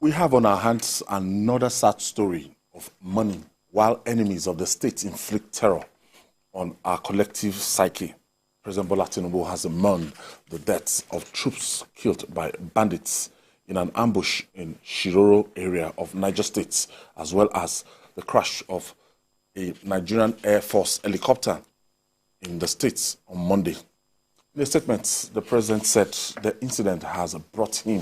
We have on our hands another sad story of money while enemies of the state inflict terror on our collective psyche. President Bola Tinubu has mourned the deaths of troops killed by bandits in an ambush in Shiroro area of Niger State, as well as the crash of a Nigerian Air Force helicopter in the state on Monday. In a statement, the president said the incident has brought him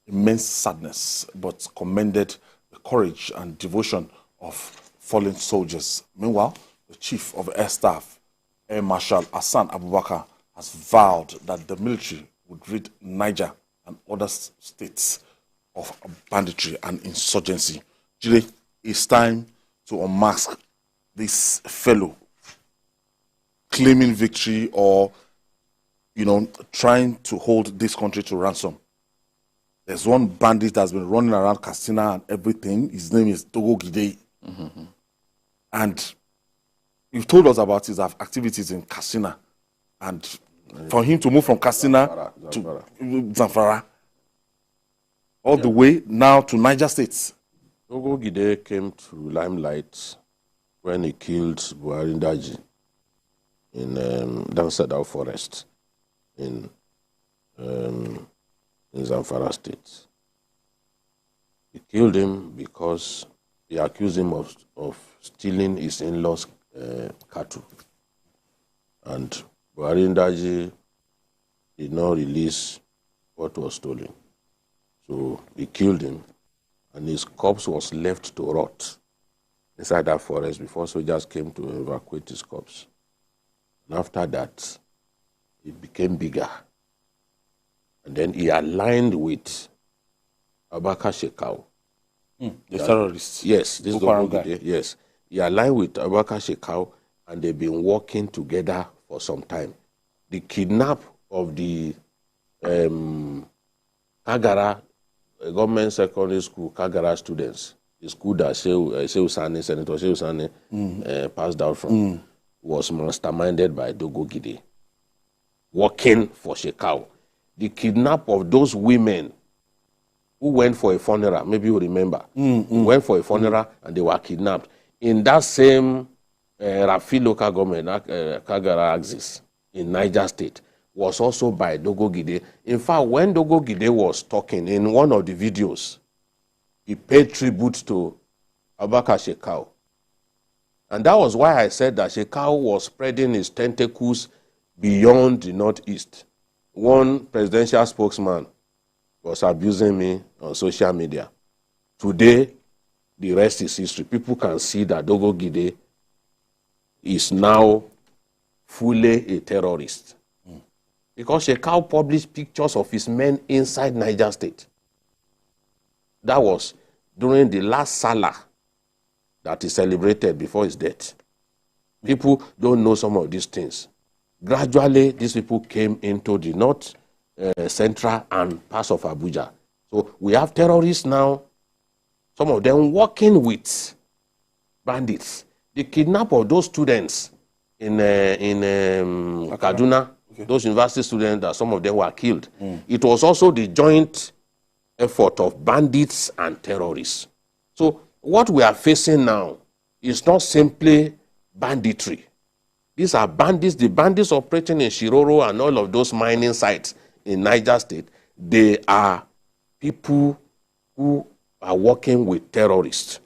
immense sadness, but commended the courage and devotion of fallen soldiers. Meanwhile, the Chief of Air Staff, Air Marshal Hassan Abubakar, has vowed that the military would rid Niger and other states of banditry and insurgency. Jide, it's time to unmask this fellow claiming victory or, trying to hold this country to ransom. There's one bandit that's been running around Katsina and everything. His name is Togo Gide. Mm-hmm. And you've told us about his activities in Katsina. And for him to move from Katsina to Zamfara, all the way now to Niger State. Togo Gide came to limelight when he killed Buhari Daji in Dansadao Forest in Zamfara State. He killed him because he accused him of stealing his in-laws' cattle. And Buhari Daji did not release what was stolen. So he killed him, and his corpse was left to rot inside that forest before soldiers came to evacuate his corpse. And after that, it became bigger. And then he aligned with Abubakar Shekau. The terrorists. Yes, this guy. Yes. He aligned with Abubakar Shekau, and they've been working together for some time. The kidnap of the Kagara government secondary school, Kagara students, the school that Senator Shehu Sani passed out from, was masterminded by Dogo Gide, working for Shekau. The kidnap of those women who went for a funeral, maybe you remember, went for a funeral and they were kidnapped. In that same Rafi local government, Kagara axis in Niger State, was also by Dogo Gide. In fact, when Dogo Gide was talking in one of the videos, he paid tribute to Abubakar Shekau. And that was why I said that Shekau was spreading his tentacles beyond the Northeast. One presidential spokesman was abusing me on social media. Today, the rest is history. People can see that Dogo Gide is now fully a terrorist. Because Shekau published pictures of his men inside Niger State. That was during the last Salah that he celebrated before his death. People don't know some of these things. Gradually, these people came into the north, central, and parts of Abuja. So we have terrorists now, some of them working with bandits. The kidnap of those students in Kaduna, those university students, that some of them were killed. It was also the joint effort of bandits and terrorists. So what we are facing now is not simply banditry. These are bandits, the bandits operating in Shiroro and all of those mining sites in Niger State. They are people who are working with terrorists.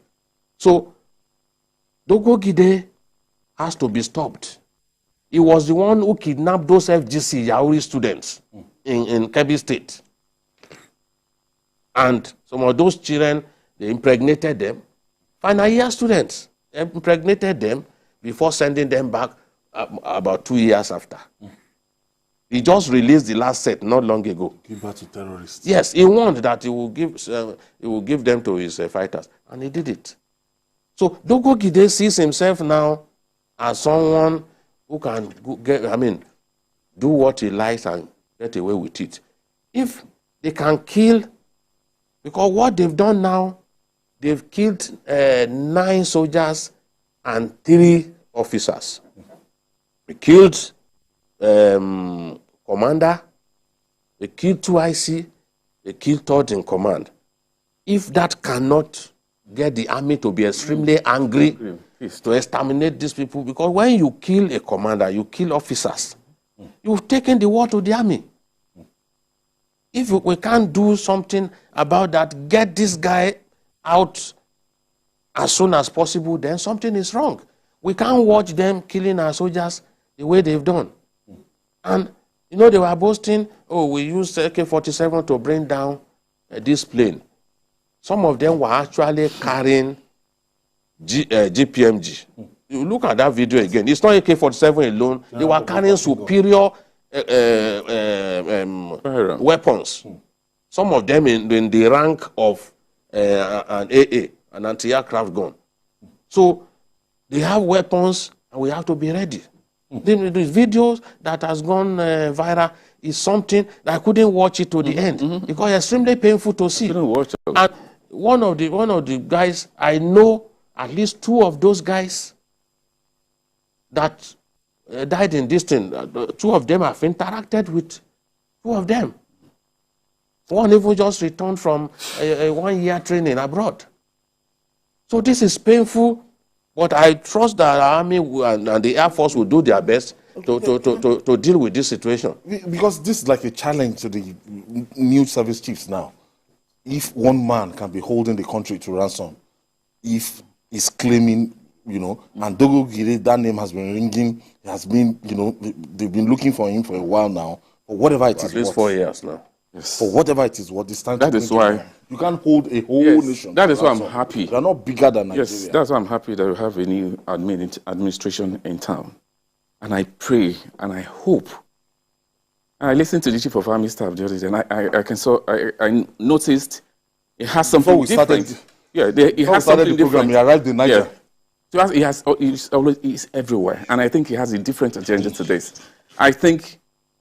So Dogo Gide has to be stopped. He was the one who kidnapped those FGC Yauri students in Kebbi State. And some of those children, they impregnated them. Final year students, impregnated them before sending them back about 2 years after. He just released the last set not long ago. Give back to terrorists. Yes, he warned that he will give them to his fighters, and he did it. So Dogo Gide sees himself now as someone who can do what he likes and get away with it. If they can kill, because what they've done now, they've killed 9 soldiers and 3 officers. They killed commander, they killed 2 IC, they killed 3rd in command. if that cannot get the army to be extremely angry, to exterminate these people, because when you kill a commander, you kill officers, you've taken the war to the army. If we can't do something about that, get this guy out as soon as possible, then something is wrong. We can't watch them killing our soldiers the way they've done. And, you know, they were boasting, oh, we used AK-47 to bring down this plane. Some of them were actually carrying GPMG. You look at that video again. It's not AK-47 alone. They were carrying superior weapons. Some of them in the rank of an AA, an anti-aircraft gun. So they have weapons, and we have to be ready. The videos that has gone viral is something that I couldn't watch it to the end because it's extremely painful to see. And one of the guys, I know at least two of those guys that died in this thing. Two of them have interacted with two of them. One even just returned from a 1-year training abroad. So this is painful, but I trust that our army and the Air Force will do their best to deal with this situation. Because this is like a challenge to the new service chiefs now. If one man can be holding the country to ransom, if he's claiming, you know, and Dogo Gire, that name has been ringing, has been, you know, they've been looking for him for a while now, or whatever it is. At least 4 years now. Yes. For whatever it is, what this time. That is why you can't hold a whole nation. That is why I'm happy. They are not bigger than Nigeria. Yes, that's why I'm happy that we have a new administration in town. And I pray and I hope. And I listened to the chief of army staff the other day, and I noticed it has something Before we different. Started, it has something different. He arrived in Nigeria. Yeah. So he's everywhere, and I think he has a different agenda to this. I think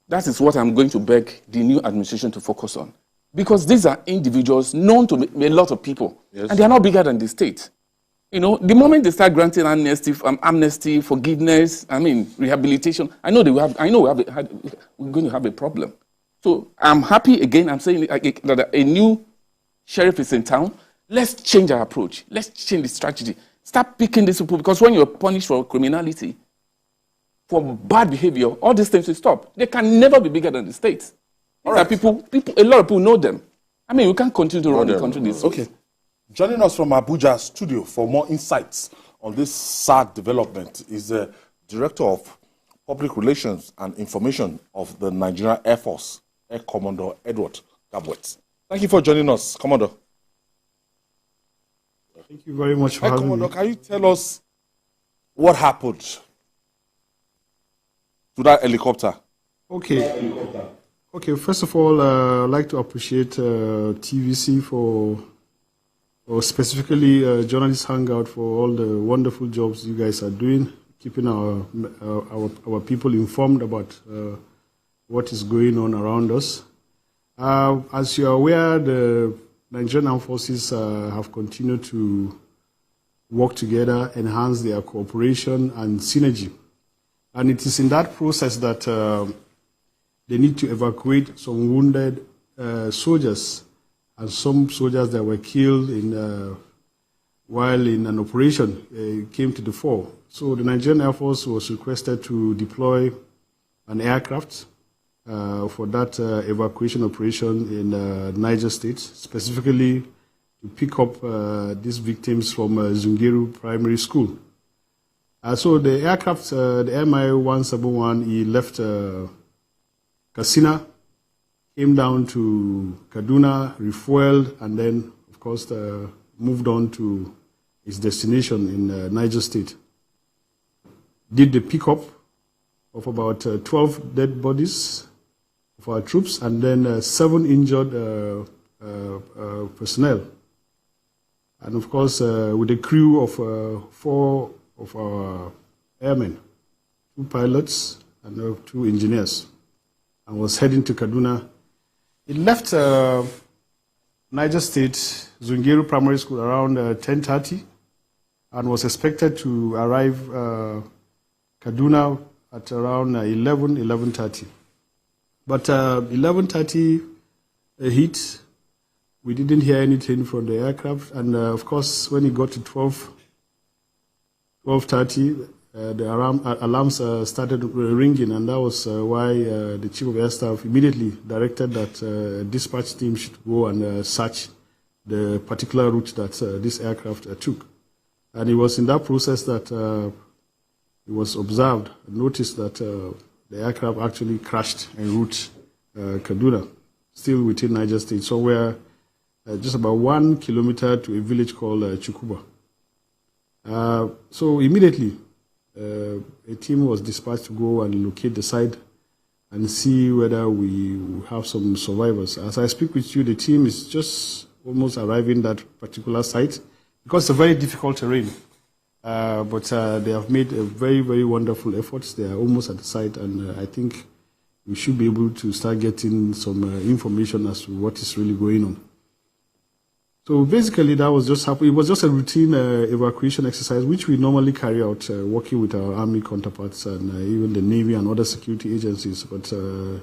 that is what I'm going to beg the new administration to focus on. Because these are individuals known to a lot of people. Yes. And they are not bigger than the state. You know, the moment they start granting amnesty, forgiveness, rehabilitation, we're going to have a problem. So I'm happy, again, I'm saying that a new sheriff is in town. Let's change our approach. Let's change the strategy. Start picking these people, because when you're punished for criminality, for bad behavior, all these things will stop. They can never be bigger than the state. All right. People, a lot of people know them. We can't continue to run the country this way. Okay. Joining us from Abuja studio for more insights on this sad development is the Director of Public Relations and Information of the Nigerian Air Force, Air Commodore Edward Gabwet. Thank you for joining us, Commodore. Thank you very much for having me. Can you tell us what happened to that helicopter? Okay, first of all, I'd like to appreciate TVC for specifically Journalist Hangout for all the wonderful jobs you guys are doing, keeping our people informed about what is going on around us. As you are aware, the Nigerian Armed Forces have continued to work together, enhance their cooperation and synergy. And it is in that process that they need to evacuate some wounded soldiers and some soldiers that were killed while in an operation came to the fore. So the Nigerian Air Force was requested to deploy an aircraft for that evacuation operation in Niger State, specifically to pick up these victims from Zungeru Primary School. So the aircraft, the MI-171, left Katsina, came down to Kaduna, refueled, and then, of course, moved on to its destination in Niger State. Did the pickup of about 12 dead bodies of our troops, and then 7 injured personnel. And of course, with a crew of 4 of our airmen, 2 pilots and 2 engineers, and was heading to Kaduna. It left Niger State, Zungeru Primary School around 10:30 and was expected to arrive Kaduna at around 11:30. But 11:30 hit, we didn't hear anything from the aircraft. And of course, when it got to 12:30, the alarms started ringing, and that was why the Chief of Air Staff immediately directed that a dispatch team should go and search the particular route that this aircraft took. And it was in that process that it was observed and noticed that the aircraft actually crashed en route Kaduna, still within Niger State, somewhere just about 1 kilometer to a village called Chukuba. So immediately, a team was dispatched to go and locate the site and see whether we have some survivors. As I speak with you, the team is just almost arriving at that particular site because it's a very difficult terrain. But they have made a very, very wonderful efforts. They are almost at the site, and I think we should be able to start getting some information as to what is really going on. So basically, that was just happening. It was just a routine evacuation exercise, which we normally carry out working with our army counterparts and even the Navy and other security agencies. But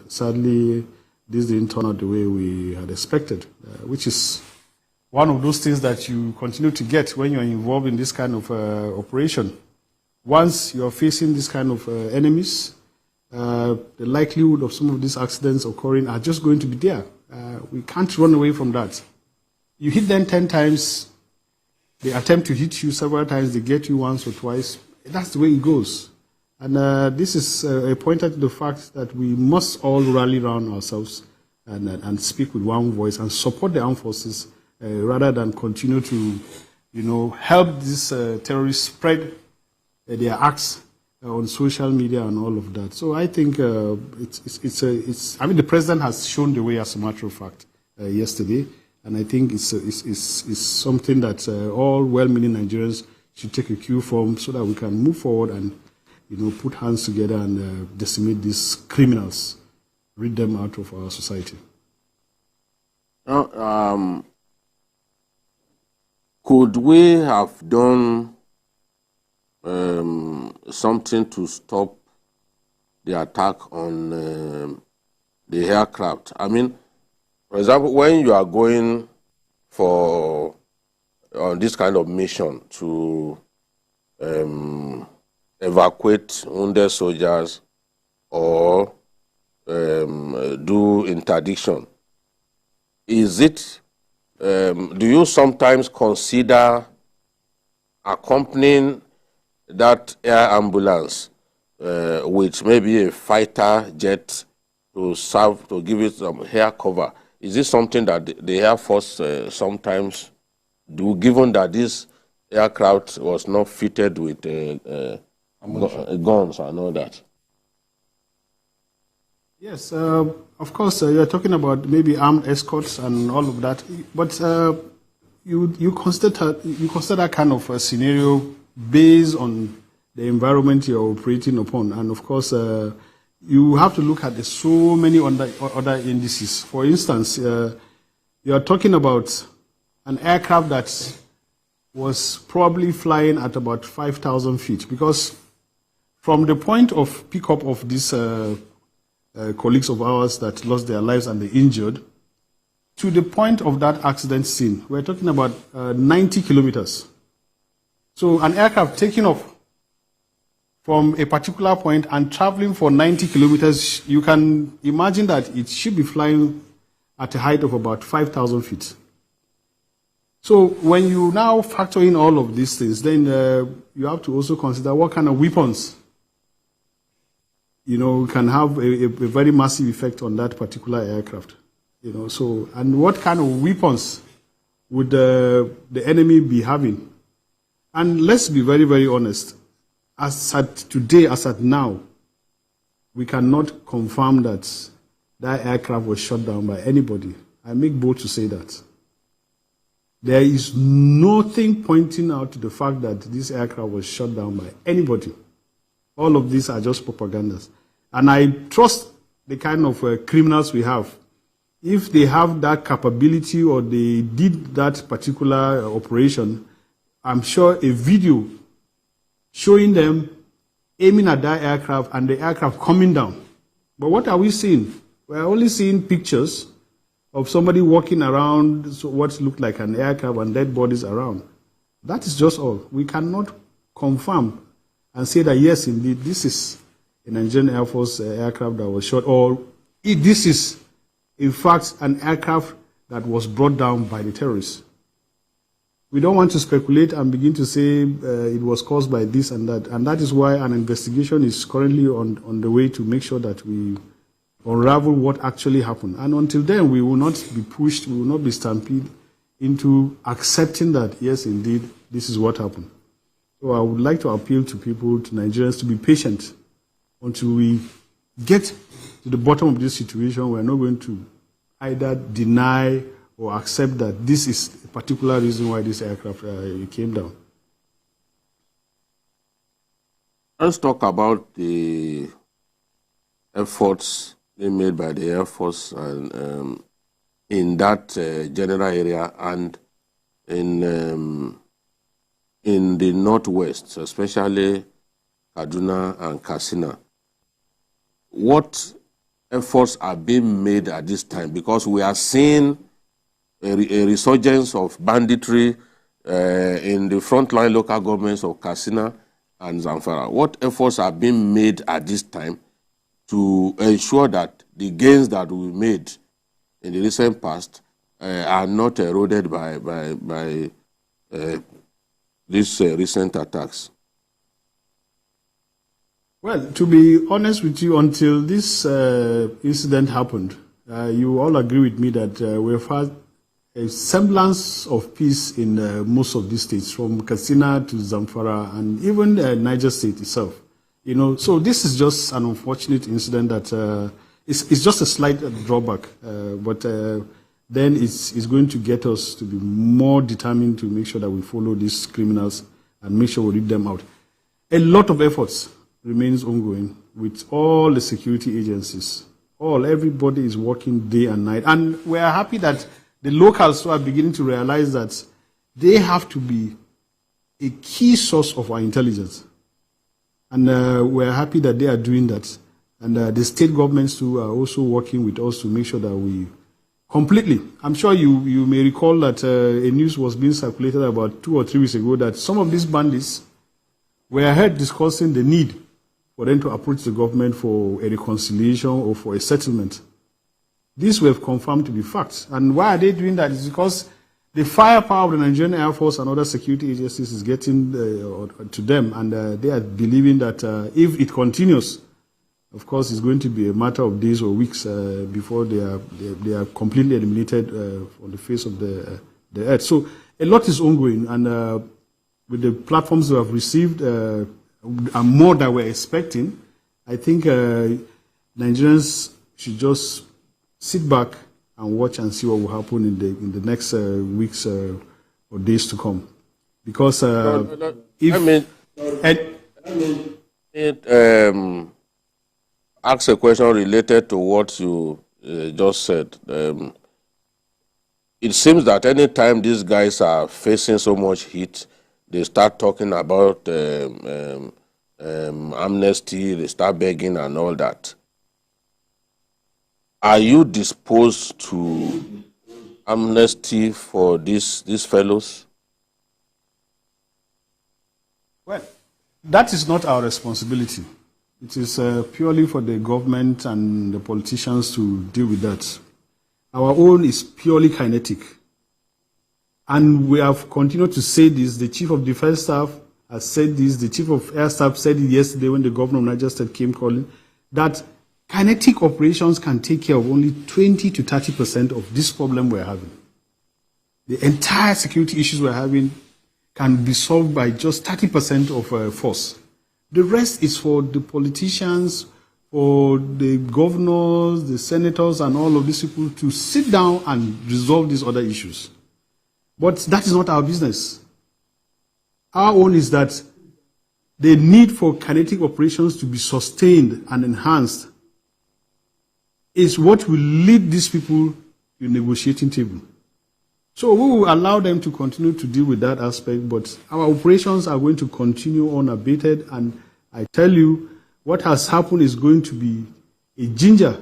sadly, this didn't turn out the way we had expected, which is one of those things that you continue to get when you're involved in this kind of operation. Once you're facing this kind of enemies, the likelihood of some of these accidents occurring are just going to be there. We can't run away from that. You hit them 10 times, they attempt to hit you several times, they get you once or twice. That's the way it goes. And this is a pointer to the fact that we must all rally around ourselves and speak with one voice and support the armed forces rather than continue to, help these terrorists spread their acts on social media and all of that. So I think the president has shown the way, as a matter of fact, yesterday. And I think it's something that all well-meaning Nigerians should take a cue from, so that we can move forward and, put hands together and decimate these criminals, rid them out of our society. Could we have done something to stop the attack on the aircraft? I mean, for example, when you are going for this kind of mission to evacuate wounded soldiers or do interdiction, is it, do you sometimes consider accompanying that air ambulance with maybe a fighter jet to give it some air cover? Is this something that the Air Force sometimes do, given that this aircraft was not fitted with guns and all that? Yes, of course, you're talking about maybe armed escorts and all of that, but you consider that kind of a scenario based on the environment you're operating upon, and of course, you have to look at so many other indices. For instance, you're talking about an aircraft that was probably flying at about 5,000 feet, because from the point of pickup of these colleagues of ours that lost their lives and they injured, to the point of that accident scene, we're talking about 90 kilometers. So an aircraft taking off from a particular point and traveling for 90 kilometers, you can imagine that it should be flying at a height of about 5,000 feet. So when you now factor in all of these things, then you have to also consider what kind of weapons, can have a very massive effect on that particular aircraft. So, and what kind of weapons would the enemy be having? And let's be very, very honest. As at today, as at now, we cannot confirm that that aircraft was shot down by anybody. I make bold to say that. There is nothing pointing out to the fact that this aircraft was shot down by anybody. All of these are just propagandas. And I trust the kind of criminals we have. If they have that capability or they did that particular operation, I'm sure a video showing them aiming at that aircraft and the aircraft coming down. But what are we seeing? We're only seeing pictures. of somebody walking around what looked like an aircraft and dead bodies around. That is just all. We cannot confirm and say that, yes, indeed, this is a Nigerian Air Force aircraft that was shot, or this is, in fact, an aircraft that was brought down by the terrorists. We don't want to speculate and begin to say it was caused by this and that. And that is why an investigation is currently on the way to make sure that we unravel what actually happened. And until then, we will not be pushed, we will not be stampeded into accepting that, yes, indeed, this is what happened. So I would like to appeal to people, to Nigerians, to be patient until we get to the bottom of this situation. We're not going to either deny or accept that this is a particular reason why this aircraft came down. Let's talk about the efforts being made by the Air Force and in that general area and in the northwest, especially Kaduna and Katsina. What efforts are being made at this time? Because we are seeing a resurgence of banditry in the frontline local governments of Katsina and Zamfara. What efforts are being made at this time to ensure that the gains that we made in the recent past are not eroded by these recent attacks? Well, to be honest with you, until this incident happened, you all agree with me that we've had a semblance of peace in most of these states, from Katsina to Zamfara and even Niger State itself. You know, so this is just an unfortunate incident that it's just a slight drawback, but then it's going to get us to be more determined to make sure that we follow these criminals and make sure we rid them out. A lot of efforts remains ongoing with all the security agencies. Everybody is working day and night. And we are happy that the locals are beginning to realize that they have to be a key source of our intelligence. And we're happy that they are doing that. And the state governments too are also working with us to make sure that we completely, I'm sure you may recall that a news was being circulated about 2 or 3 weeks ago that some of these bandits were heard discussing the need for them to approach the government for a reconciliation or for a settlement. This we have confirmed to be facts. And why are they doing that? It's because the firepower of the Nigerian Air Force and other security agencies is getting to them, and they are believing that if it continues, of course, it's going to be a matter of days or weeks before they are completely eliminated on the face of the earth. So a lot is ongoing, and with the platforms we have received and more that we're expecting, I think Nigerians should just sit back and watch and see what will happen in the next weeks or days to come. Because ask a question related to what you just said. It seems that any time these guys are facing so much heat, they start talking about amnesty, they start begging and all that. Are you disposed to amnesty for these fellows? Well, that is not our responsibility. It is purely for the government and the politicians to deal with that. Our own is purely kinetic. And we have continued to say this. The Chief of Defense Staff has said this. The Chief of Air Staff said it yesterday when the Governor of Niger State came calling, that kinetic operations can take care of only 20 to 30% of this problem we're having. The entire security issues we're having can be solved by just 30% of force. The rest is for the politicians, for the governors, the senators, and all of these people to sit down and resolve these other issues. But that is not our business. Our own is that the need for kinetic operations to be sustained and enhanced is what will lead these people to the negotiating table. So we will allow them to continue to deal with that aspect, but our operations are going to continue unabated, and I tell you, what has happened is going to be a ginger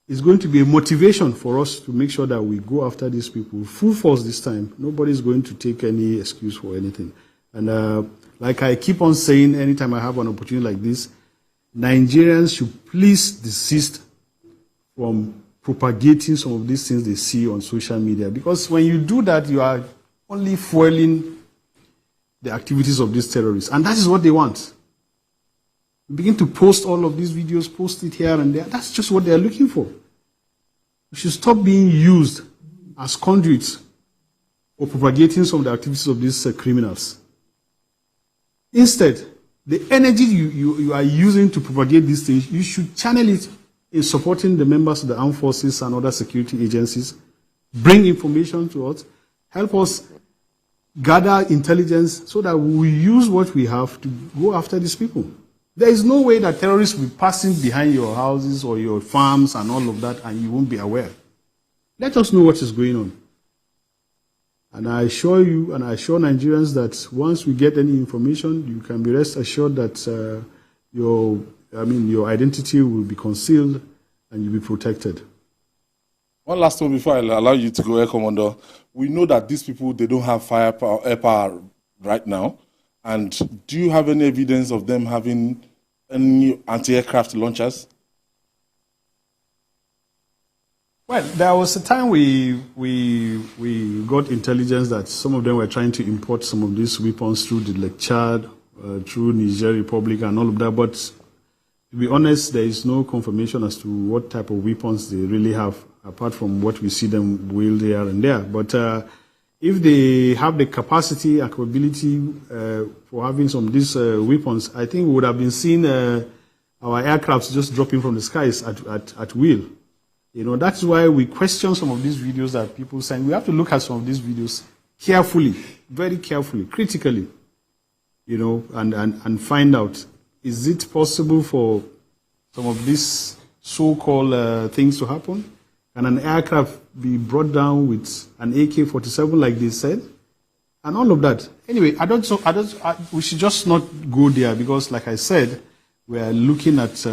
it's going to be a motivation for us to make sure that we go after these people full force this time. Nobody's going to take any excuse for anything. And like I keep on saying anytime I have an opportunity like this, Nigerians should please desist from propagating some of these things they see on social media. Because when you do that, you are only fueling the activities of these terrorists. And that is what they want. Begin to post all of these videos, post it here and there. That's just what they are looking for. We should stop being used as conduits for propagating some of the activities of these criminals. Instead, the energy you are using to propagate these things, you should channel it in supporting the members of the armed forces and other security agencies, bring information to us, help us gather intelligence so that we use what we have to go after these people. There is no way that terrorists will be passing behind your houses or your farms and all of that and you won't be aware. Let us know what is going on. And I assure you and I assure Nigerians that once we get any information, you can be rest assured that your identity will be concealed and you'll be protected. One last one before I allow you to go, Air Commander. We know that these people, they don't have firepower, air power right now. And do you have any evidence of them having any anti-aircraft launchers? Well, there was a time we got intelligence that some of them were trying to import some of these weapons through the Lake Chad, through Niger Republic and all of that. But to be honest, there is no confirmation as to what type of weapons they really have, apart from what we see them wield here and there. But if they have the capacity and capability for having some of these weapons, I think we would have been seeing our aircrafts just dropping from the skies at will. You know, that's why we question some of these videos that people send. We have to look at some of these videos carefully, very carefully, critically, you know, and find out, is it possible for some of these so-called things to happen? Can an aircraft be brought down with an AK-47 like they said? And all of that. Anyway, we should just not go there because, like I said, we are looking at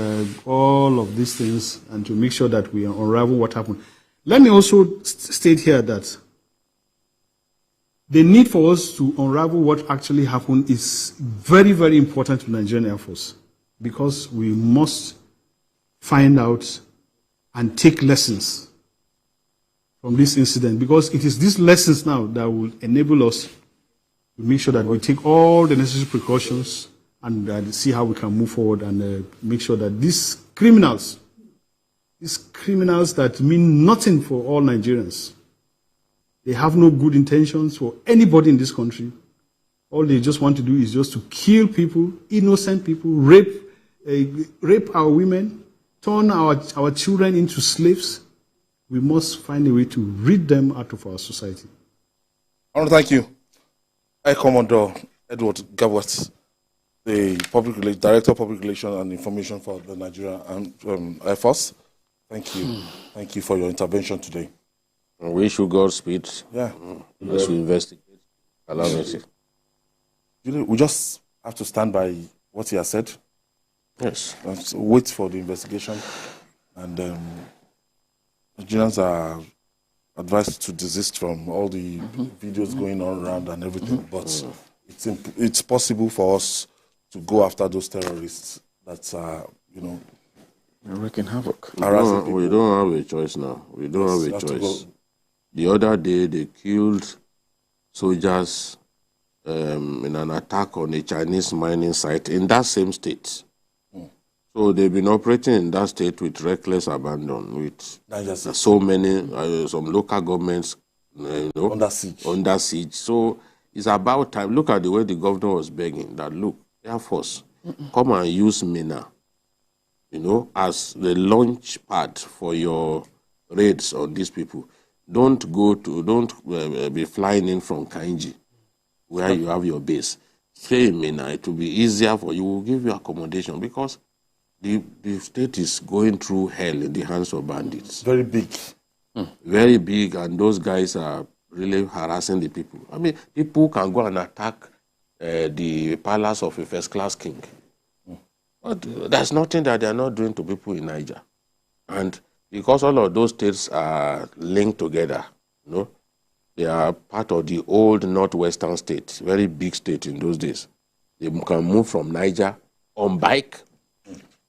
all of these things and to make sure that we unravel what happened. Let me also state here that the need for us to unravel what actually happened is very, very important to the Nigerian Air Force because we must find out and take lessons from this incident because it is these lessons now that will enable us to make sure that we take all the necessary precautions and see how we can move forward and make sure that these criminals that mean nothing for all Nigerians, they have no good intentions for anybody in this country. All they just want to do is just to kill people, innocent people, rape our women, turn our children into slaves. We must find a way to rid them out of our society. I want to thank you, Air Commodore Edward Gawat, the Director of Public Relations and Information for the Nigerian Air Force. Thank you. Thank you for your intervention today. I wish you Godspeed. Yeah. As we investigate. Allow me to. We just have to stand by what he has said. Yes. And wait for the investigation. And Nigerians are advised to desist from all the videos going on around and everything. But it's possible for us to go after those terrorists that are, wreaking havoc. We don't have a choice now. We don't have a choice. The other day, they killed soldiers in an attack on a Chinese mining site in that same state. So they've been operating in that state with reckless abandon, with so many, some local governments, under siege. So it's about time. Look at the way the governor was begging that, look, Air Force, come and use MENA, as the launch pad for your raids on these people. Don't be flying in from Kainji, where you have your base. Stay in MENA. It will be easier for you. We'll give you accommodation because the state is going through hell in the hands of bandits. Very big. Very big, and those guys are really harassing the people. I mean, people can go and attack the palace of a first-class king. But there's nothing that they are not doing to people in Niger. And because all of those states are linked together, you know, they are part of the old northwestern state, very big state in those days. They can move from Niger on bike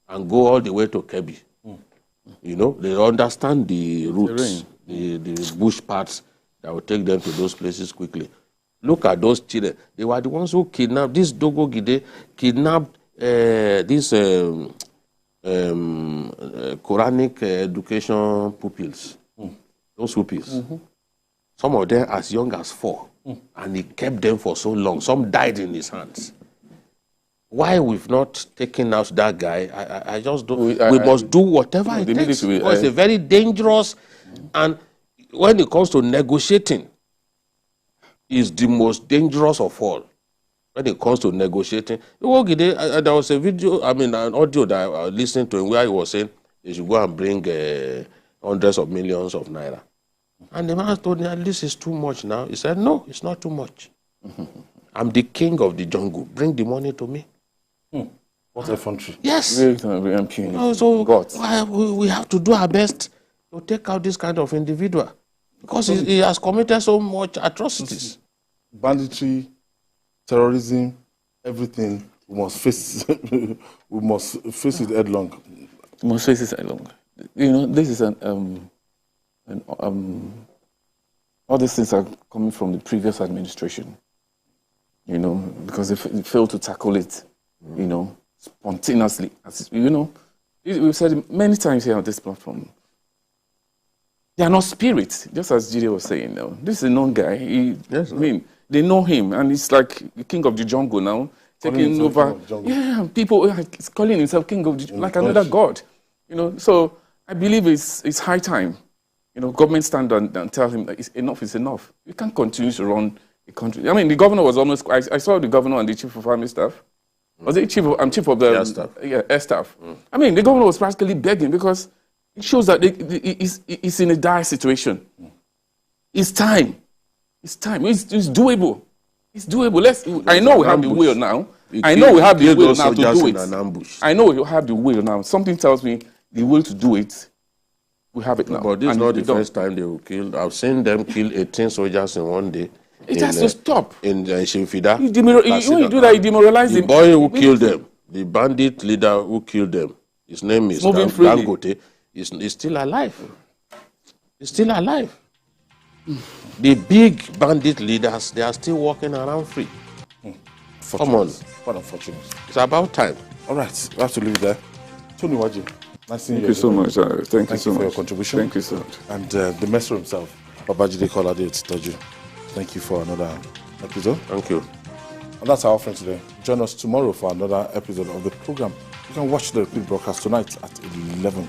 and go all the way to Kebbi. You know, they understand the routes, the bush paths that will take them to those places quickly. Look at those children. They were the ones who kidnapped, this Dogo Gide kidnapped these Quranic education pupils, those pupils. Some of them as young as 4, and he kept them for so long. Some died in his hands. Why we've not taken out that guy, I just don't. We must do whatever it takes. Because it's a very dangerous, and when it comes to negotiating, is the most dangerous of all. When it comes to negotiating, there was a video, an audio that I was listening to where he was saying they should go and bring hundreds of millions of naira. And the man told me, this is too much now. He said, no, it's not too much. I'm the king of the jungle. Bring the money to me. What effrontery. Yes. So we have to do our best to take out this kind of individual. Because he has committed so much atrocities. Banditry, terrorism, everything, we must face we must face it headlong. We must face it headlong. You know, this is all these things are coming from the previous administration, you know, because they failed to tackle it, you know, spontaneously. As, you know, we've said it many times here on this platform. They are not spirits, just as Jide was saying. Now, this is a known guy. They know him, and he's like the king of the jungle now, taking over. Yeah, people he's calling himself king of the jungle, like another god, you know. So I believe it's high time. You know, government stand and tell him that enough is enough. You can't continue to run a country. I mean, the governor was almost. I saw the governor and the chief of army staff. Was it chief of the air staff? Yeah, air staff. I mean, the governor was practically begging because it shows that it's in a dire situation. It's time. It's time. It's doable. It's doable. I know we have the will now. I know we have the will now to do it. I know we have the will now. Something tells me the will to do it. We have it now. But this is not the first time they will kill. I've seen them kill 18 soldiers in one day. It has to stop. In Shimfida. When you do that, you demoralize the boy who killed them, the bandit leader who killed them, his name is Dangote, is still alive. He's still alive. The big bandit leaders, they are still walking around free. Come on. What unfortunate. It's about time. All right, we have to leave it there. Tony Waji, nice seeing you. Thank you so much. Thank you so much for your contribution. Thank you so much. And the master himself, Babajide Kolade Toju. Thank you for another episode. Thank you. And that's our offering today. Join us tomorrow for another episode of the program. You can watch the repeat broadcast tonight at 11.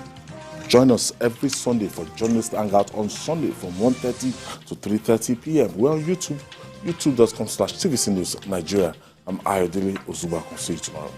Join us every Sunday for Journalist Hangout on Sunday from 1:30 to 3:30 p.m. We're on YouTube, youtube.com/TVC News Nigeria. I'm Ayodele Ozuba. I'll see you tomorrow.